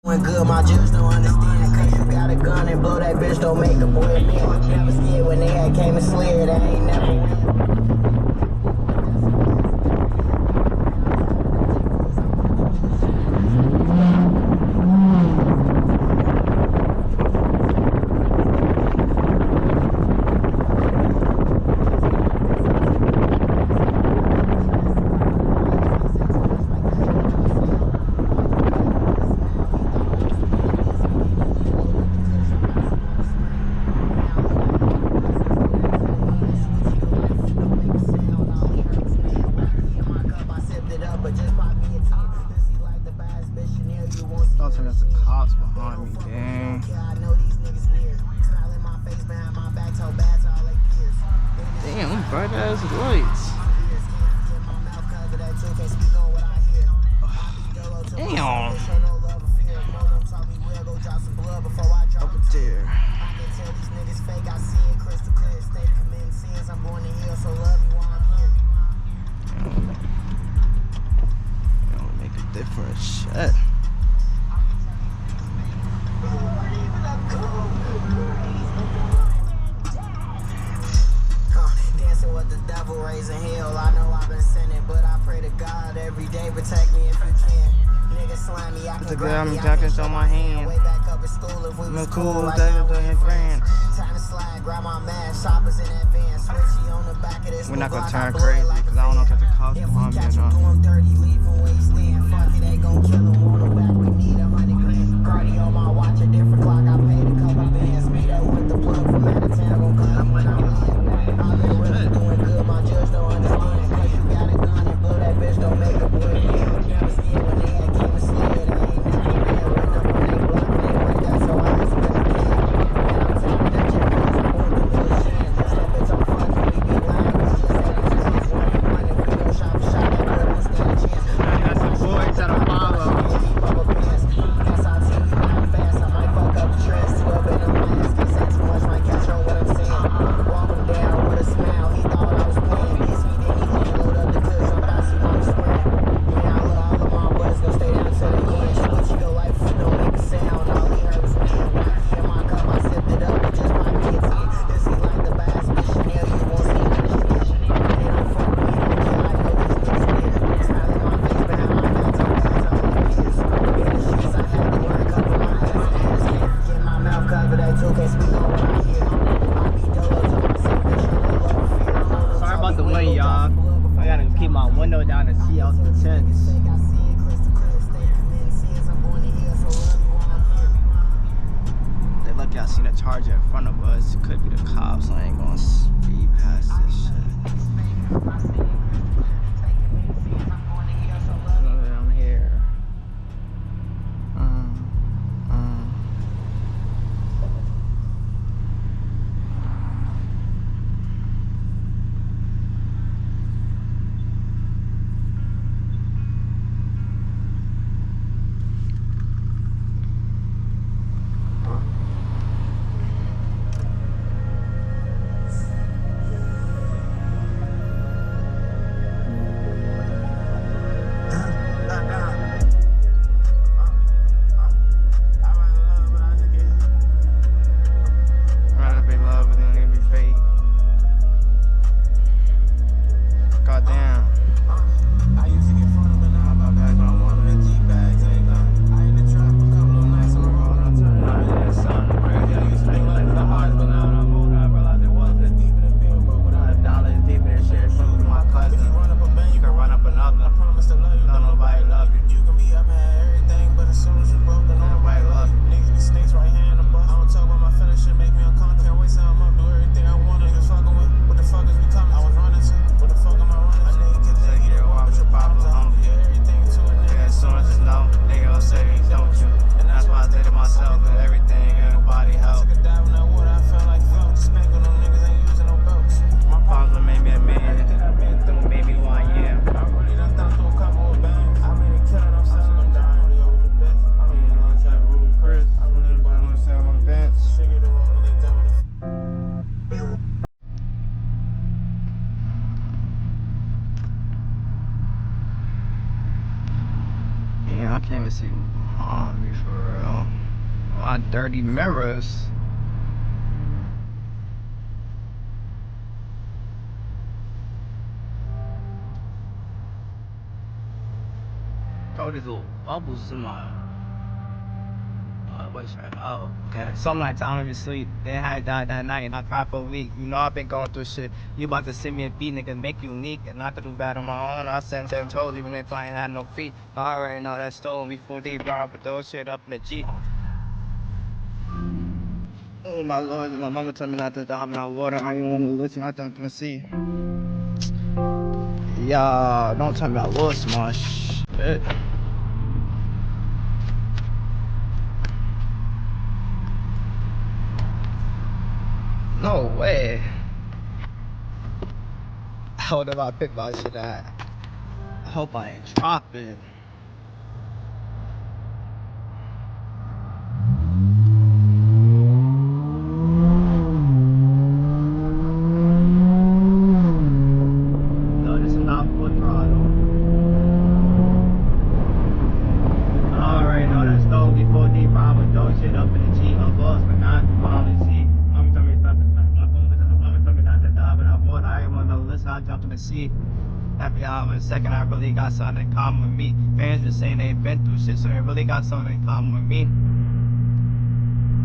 When good, my judge don't understand. Cause you got a gun and blow that bitch, don't make a boy man. Never scared when they had came and slid, I ain't never win. Bright ass lights. Damn. Up there. Don't make a different shit. Raising hell, I know I've been sinning, but I pray to God every day, protect me if you can. Niggas slime me, I can grab me, I can show my hand. Way back up at school if we was cool, right now we in France. Time to slide, grab my mask, shoppers in advance. Switchy on the back of this. We're not gonna turn crazy, cause I don't know if it's a cost behind me or not. Doing dirty, leaving wasteland. Fuck it, they gon' kill him, want him back, we need 100 grand. Cardi on my watch, a different clock, I paid a couple bands. Meet up with the plug from out of town, gon' cut him when I land. I've been really doing good, my judge don't understand. Cause you got a gun and blow that bitch, don't make a boy man. Never scared when they had came and slid, I ain't never ran. Run up on they block, they went that, so I just went again. And I'm telling that chick, cause I'm born to Lil Shan. That's that bitch I'm fucking, we be lying, we just had a chance. One for one, if we go shot for shot, that boy don't stand a chance. Got some boys that are follow. Keep up a pants. That's how TV not fast, I might fuck up the trends. 12 in on my ass, can't say too much, might catch on what I'm saying. Walk him down with a smile, he thought I was playing. Kiss me, then he hit, load up the clips, I'm about to want to swim. Man, I love all of my boys, gon' stay down to the end. Switch, you go like food, don't make a sound, all he heard was wind. Rocky in my cup, I sipped it up, it just might be a 10. This he like the bass, bitch, Chanel, you won't see none of shit. They don't fuck with me, don't care, I know these niggas weird. Smile in my face, behind my back, talk bad, all like peers. In the streets, I had to learn, cover my ass and ass. Get my mouth covered, they too can't speak on what I hear. I be dolo to myself, bitch, you know love and fear. Sorry about the wind, y'all. I gotta keep my window down to see out the tents. They lucky I seen a Charger in front of us. It could be the cops, so I ain't gonna speed past this shit. I'm here. my dirty mirrors. Oh, these little bubbles in my oh, okay. Some nights I don't even sleep. Then I died that night and I cried for a week. You know I've been going through shit. You about to send me a beat, nigga, make you unique. And not to do bad on my own. I sent 10 toes even if I ain't had no feet. I already know that stolen me 4 deep, bro. But those shit up in the Jeep. Oh my lord, my mama told me not to dive in our water. I ain't want to listen, I don't want to see. Yeah, don't tell me about little small shit. No way. Hold up, I picked my shit at. I hope I ain't dropping. No, this is not full throttle. I already know that stone before deep, I was doing shit up in the G, I'm lost, but not falling see. Mama told me not to die, but I would. I ain't want to listen, I jumped in the sea. Every hour and second, I really got something in common with me. Fans just saying they been through shit, so they really got something in common with me.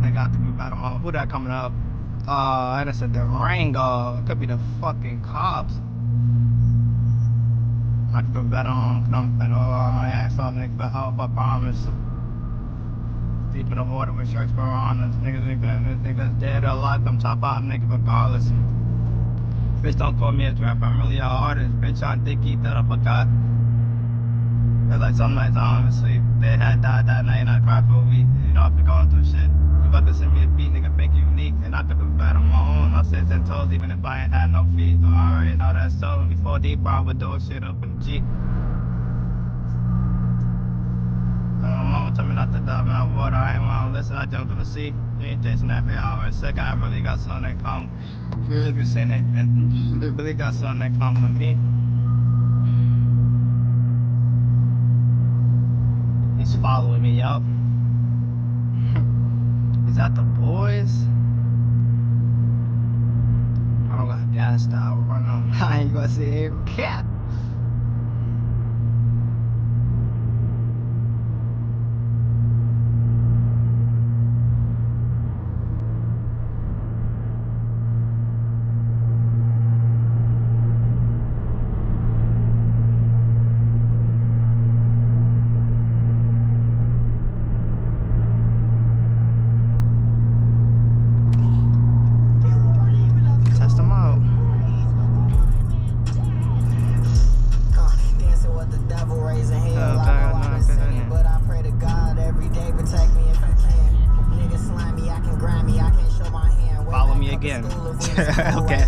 They got to be about who that coming up? I just said the Rango. It could be the fucking cops. I could be better on. I had something, but I promise. Deep in the water with shirts for on. Niggas dead or alive. I'm top out, nigga, regardless. Bitch, don't call me a trap. I'm really a artist. Bitch, I did keep that up. I got. It's like some nights I don't sleep. They had died that night and I cried for a week. You know, I've been going through shit. You about to send me a beat, nigga, make you unique. And I could do bad on my own. I said 10 toes even if I ain't had no feet. So I already know that stolen me 4 deep, bro. I would do shit up in the Jeep. Mama told me not to dive in that water. I ain't want to listen, I jumped in the sea. You ain't chasing every hour and second. I really got something that come. You really be saying they really got something that come with me. He's following me up. Is that the boys? I don't got gas now. Run on. I ain't gonna see him. Cat. Test them out. Dancing with the devil, raising hell. I know I've been sinning, but I pray to God every day, protect me if you can. Niggas slimy, I can grind me, I can't show my hand. Follow me again. Okay.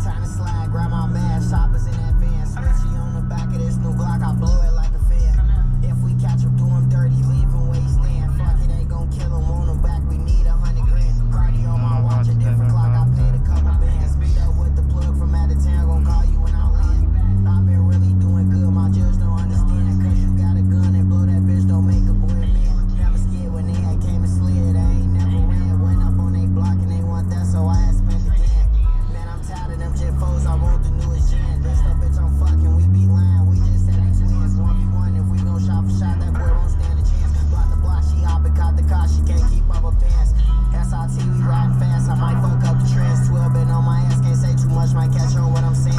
Time to slide, grab my mask, shoppers in advance. Switchy on the back of this new Glock, I blow it like a fan. If we catch him, do him dirty, leave him where he stand. Fuck it, ain't gon' kill him, on him back, we need 100 grand. Cardi on my watch, a different clock, I paid a couple bands. Speed up with the plug from out of town, gon' call you when I land. I've been really doing good, my judge don't understand. Cause you got a gun and blow that bitch, don't make a boy a man. Never scared when they had came and slid, I ain't never ran. Went up on they block and they want that, so I had spent again. Man, I'm tired of them jet foes, I want the newest gen. This the bitch I'm fucking, we be lying, we just said they twins. 1v1, if we gon' shot for shot, that boy won't stand a chance. Block the block, she hop and caught the car, she can't keep up her pants. SRT, we riding fast, I might fuck up the trends. 12 been on my ass, can't say too much, might catch on what I'm saying.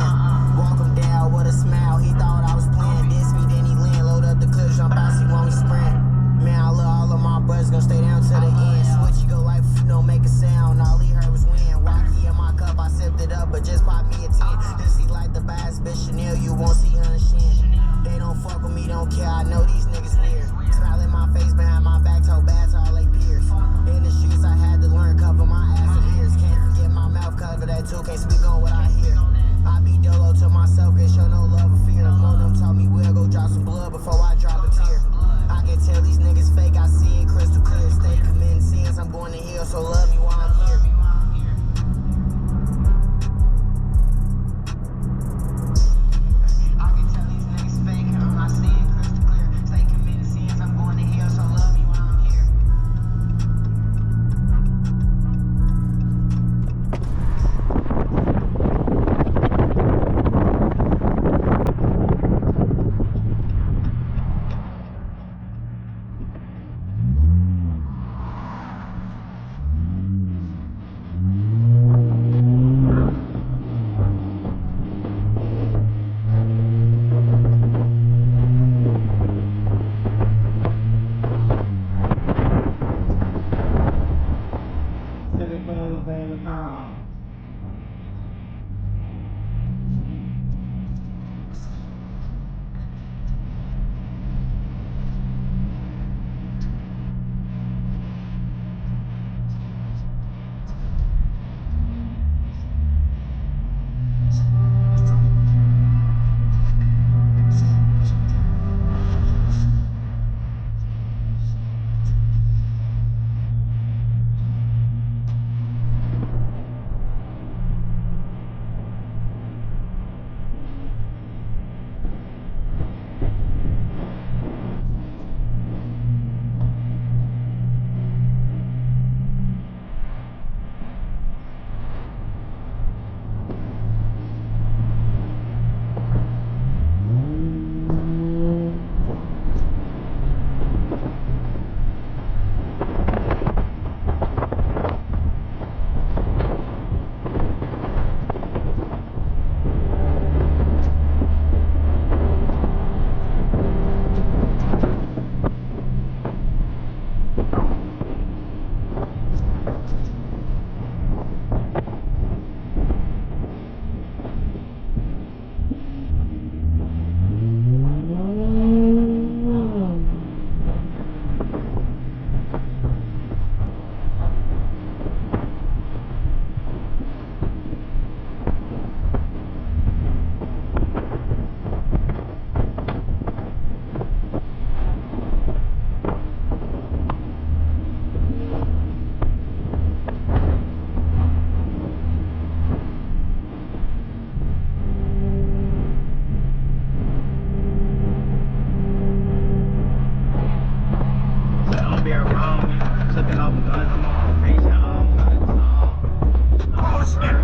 Walk him down with a smile, he thought I was playing. Diss me, then he land, load up the clip, jump out, see when we sprint. Man, I love all of my brothers, gon' stay down to the end. Switch, you go like, don't make a sound, all he heard was wind. Wacky in my cup, I sipped it up, but just pop me a 10. This he like the baddest bitch Chanel, you won't see her in shin. They don't fuck with me, don't care, I know these niggas weird. Smile in my face, behind my back, told bad to all they peers. In the streets, I had to learn, cover my ass and ears. be around me. Flipping off guns, I'm on patient. Oh shit.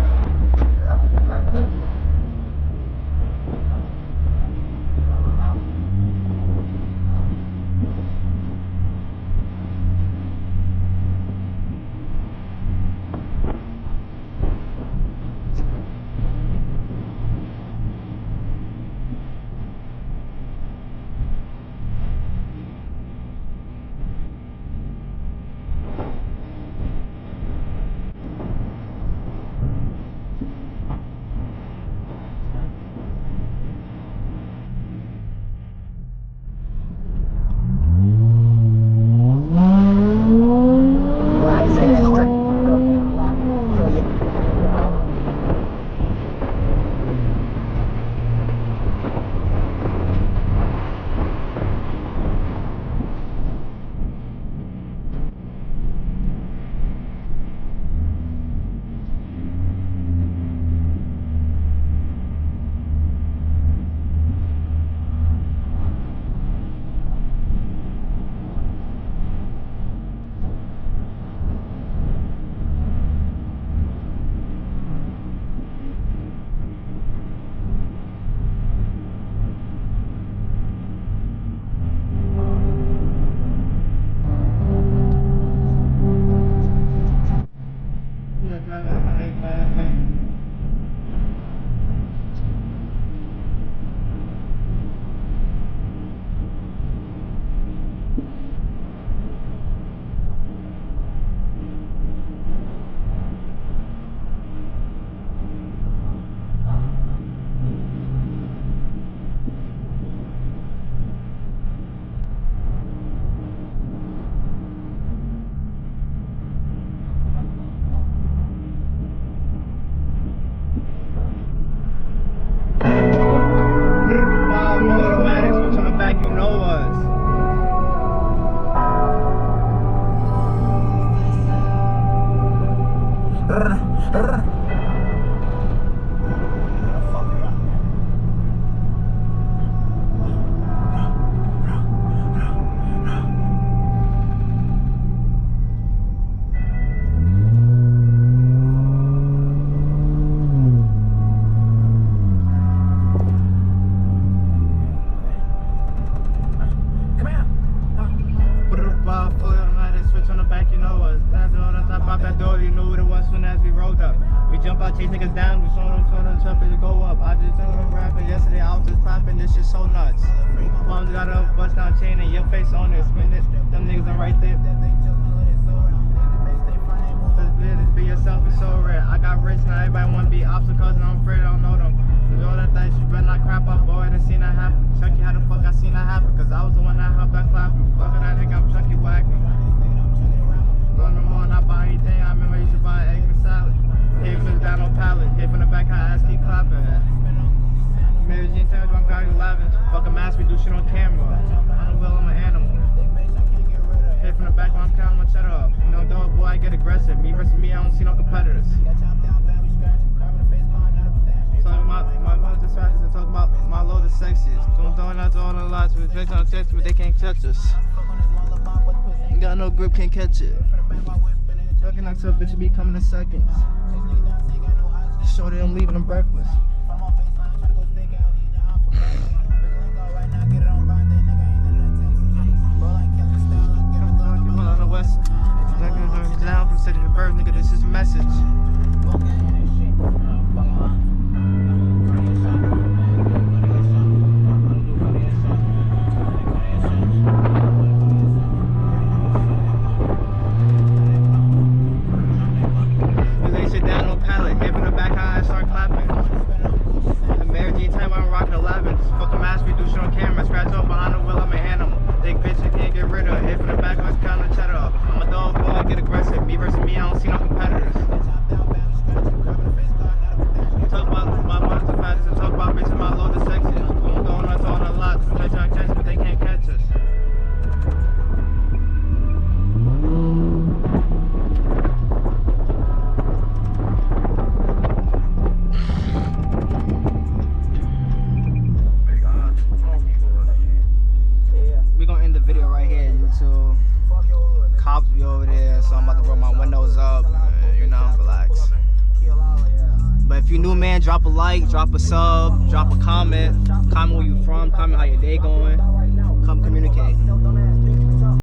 Automatics, which on the back you know us. Chase niggas down, we saw them chopping to go up. I just told them rapping yesterday, I was just clapping, this shit so nuts. Mom's got a bust down chain and your face on it, spin it, them niggas are right there. This be yourself is so rare. I got rich, now everybody wanna be obstacles and I'm afraid I don't know them. Do all that things, you better not crap up, boy, I done seen that happen. Chucky, how the fuck I seen that happen? Cause I was the one that helped that clap. Fuck that nigga, I'm Chucky whacking. Going no more, not buy anything, I remember I used to buy egg and salad. Hit from down on pallet, hit from the back, how ass keep clapping. Mary Jean sandwich, I'm got 11. Fuck a mask, we do shit on camera. On the wheel, I'm an animal. Hit from the back, while I'm counting my cheddar up. You know, dog, boy, I get aggressive. Me versus me, I don't see no competitors. Talking about my loads of fastest, talking about my load of sexiest. Don't throwing out all the lots, with drinks on text, but they can't touch us. Got no grip, can't catch it. Fucking next up, bitch, be coming in seconds. Shorty, I'm leaving them breathless. On the west, down from city to birth, nigga, this is a message. Me versus me, I don't see no competitors. If you're new, man, drop a like, drop a sub, drop a comment. Comment where you from, comment how your day going. Come communicate.